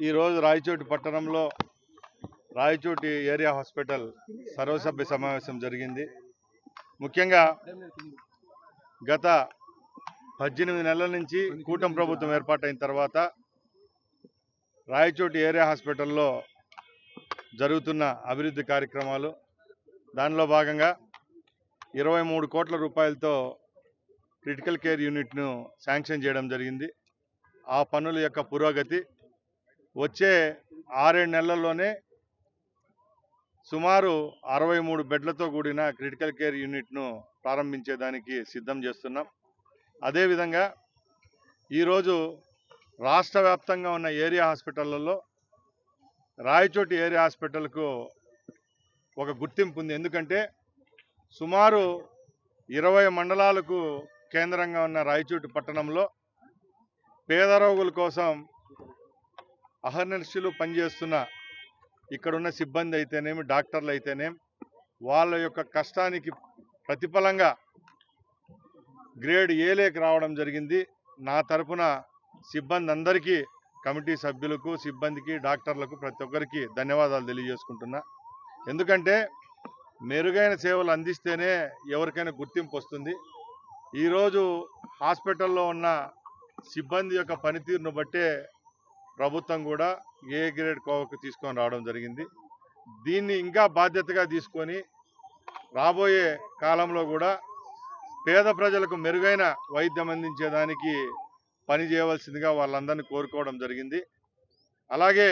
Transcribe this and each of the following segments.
ఈరోజు రాయచోటి పట్టణంలో Rayachoti area hospital సర్వసభ్య సమావేశం జరిగింది. ముఖ్యంగా గత 18 నెలల నుంచి కూటమి ప్రభుత్వం ఏర్పాటైన తర్వాత రాయచోటి ఏరియా హాస్పిటల్లో జరుగుతున్న అభివృద్ధి కార్యక్రమాలు, దానిలో భాగంగా 23 కోట్ల రూపాయలతో క్రిటికల్ కేర్ యూనిట్ను శాంక్షన్ చేయడం జరిగింది. ఆ పనుల యొక్క పురోగతి వచ్చే 6-7 నెలల్లోనే సుమారు 63 బెడ్లతో కూడిన క్రిటికల్ కేర్ యూనిట్ను ప్రారంభించేదానికి సిద్ధం చేస్తున్నాం. అదేవిధంగా ఈరోజు రాష్ట్ర వ్యాప్తంగా ఉన్న ఏరియా హాస్పిటళ్లలో రాయచోటి ఏరియా హాస్పిటల్కు ఒక గుర్తింపు ఉంది. ఎందుకంటే సుమారు 20 మండలాలకు కేంద్రంగా ఉన్న రాయచోటి పట్టణంలో పేద రోగుల కోసం అహర్నిశలు పనిచేస్తున్న ఇక్కడున్న సిబ్బంది అయితేనేమి, డాక్టర్లు అయితేనేమి, వాళ్ళ యొక్క కష్టానికి ప్రతిఫలంగా గ్రేడ్ ఏలోకి రావడం జరిగింది. నా తరపున సిబ్బంది అందరికీ, కమిటీ సభ్యులకు, సిబ్బందికి, డాక్టర్లకు ప్రతి ఒక్కరికి ధన్యవాదాలు తెలియజేసుకుంటున్నా. ఎందుకంటే మెరుగైన సేవలు అందిస్తేనే ఎవరికైనా గుర్తింపు వస్తుంది. ఈరోజు హాస్పిటల్లో ఉన్న సిబ్బంది యొక్క పనితీరును బట్టే ప్రభుత్వం కూడా ఏ గ్రేడ్ కోవకు తీసుకొని రావడం జరిగింది. దీన్ని ఇంకా బాధ్యతగా తీసుకొని రాబోయే కాలంలో కూడా పేద ప్రజలకు మెరుగైన వైద్యం అందించేదానికి పని చేయవలసిందిగా వాళ్ళందరినీ కోరుకోవడం జరిగింది. అలాగే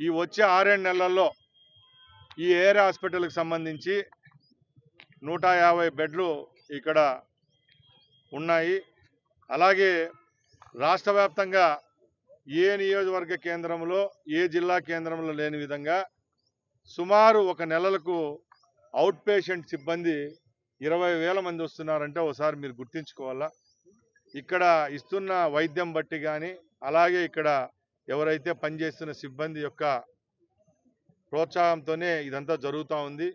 ఈ వచ్చే 6-7 నెలల్లో ఈ ఏరియా హాస్పిటల్కి సంబంధించి 150 బెడ్లు ఇక్కడ ఉన్నాయి. అలాగే రాష్ట్ర వ్యాప్తంగా ఏ నియోజకవర్గ కేంద్రంలో, ఏ జిల్లా కేంద్రంలో లేని విధంగా సుమారు ఒక నెలలకు అవుట్ పేషెంట్ సిబ్బంది 20,000 మంది వస్తున్నారంటే ఒకసారి మీరు గుర్తించుకోవాలా. ఇక్కడ ఇస్తున్న వైద్యం బట్టి కానీ, అలాగే ఇక్కడ ఎవరైతే పనిచేస్తున్న సిబ్బంది యొక్క ప్రోత్సాహంతోనే ఇదంతా జరుగుతూ ఉంది.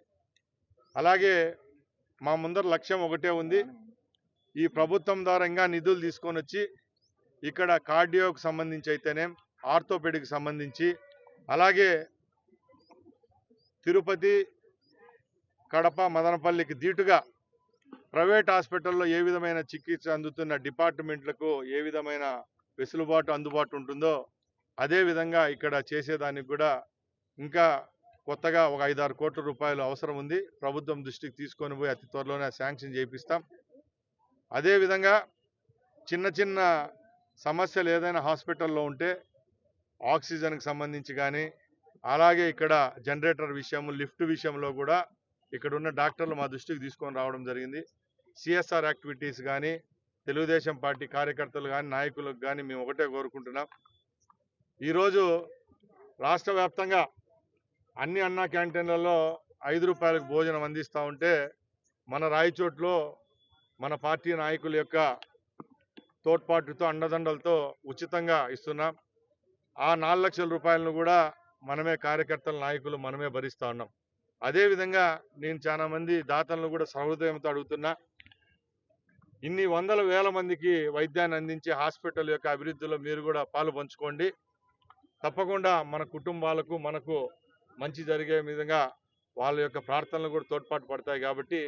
అలాగే మా ముందర లక్ష్యం ఒకటే ఉంది. ఈ ప్రభుత్వం ద్వారా ఇంకా నిధులు తీసుకొని వచ్చి ఇక్కడ కార్డియోకి సంబంధించి అయితేనే, ఆర్థోపెడిక్ సంబంధించి, అలాగే తిరుపతి, కడప, మదనపల్లికి దీటుగా ప్రైవేట్ హాస్పిటల్లో ఏ విధమైన చికిత్స అందుతున్న డిపార్ట్మెంట్లకు ఏ విధమైన వెసులుబాటు, అందుబాటు ఉంటుందో అదేవిధంగా ఇక్కడ చేసేదానికి కూడా ఇంకా కొత్తగా ఒక 5-6 కోట్ల రూపాయలు అవసరం ఉంది. ప్రభుత్వం దృష్టికి తీసుకొని పోయి అతి త్వరలోనే శాంక్షన్ చేయిస్తాం. అదేవిధంగా చిన్న చిన్న సమస్యలు ఏదైనా హాస్పిటల్లో ఉంటే ఆక్సిజన్కి సంబంధించి కానీ, అలాగే ఇక్కడ జనరేటర్ విషయం, లిఫ్ట్ విషయంలో కూడా ఇక్కడ ఉన్న డాక్టర్లు మా దృష్టికి తీసుకొని రావడం జరిగింది. సిఎస్ఆర్ యాక్టివిటీస్ కానీ, తెలుగుదేశం పార్టీ కార్యకర్తలు కానీ, నాయకులకు కానీ మేము ఒకటే కోరుకుంటున్నాం. ఈరోజు రాష్ట్ర వ్యాప్తంగా అన్ని అన్నా క్యాంటీన్లలో 5 రూపాయలకు భోజనం అందిస్తూ ఉంటే మన రాయచోట్లో మన పార్టీ నాయకుల యొక్క తోడ్పాటుతో, అండదండలతో ఉచితంగా ఇస్తున్నాం. ఆ 4 లక్షల రూపాయలను కూడా మనమే కార్యకర్తల నాయకులు మనమే భరిస్తూ ఉన్నాం. అదేవిధంగా నేను చాలా మంది దాతలను కూడా సహృదయంతో అడుగుతున్నా. ఇన్ని వందల వేల మందికి వైద్యాన్ని అందించే హాస్పిటల్ యొక్క అభివృద్ధిలో మీరు కూడా పాలు పంచుకోండి. తప్పకుండా మన కుటుంబాలకు, మనకు మంచి జరిగే విధంగా వాళ్ళ యొక్క ప్రార్థనలు కూడా తోడ్పాటు పడతాయి. కాబట్టి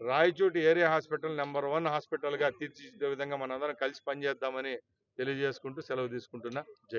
రాయచోటి ఏరియా హాస్పిటల్ నెంబర్ 1 హాస్పిటల్గా తీర్చిదిద్దే విధంగా మనందరం కలిసి పనిచేద్దామని తెలియజేసుకుంటూ సెలవు తీసుకుంటున్నా.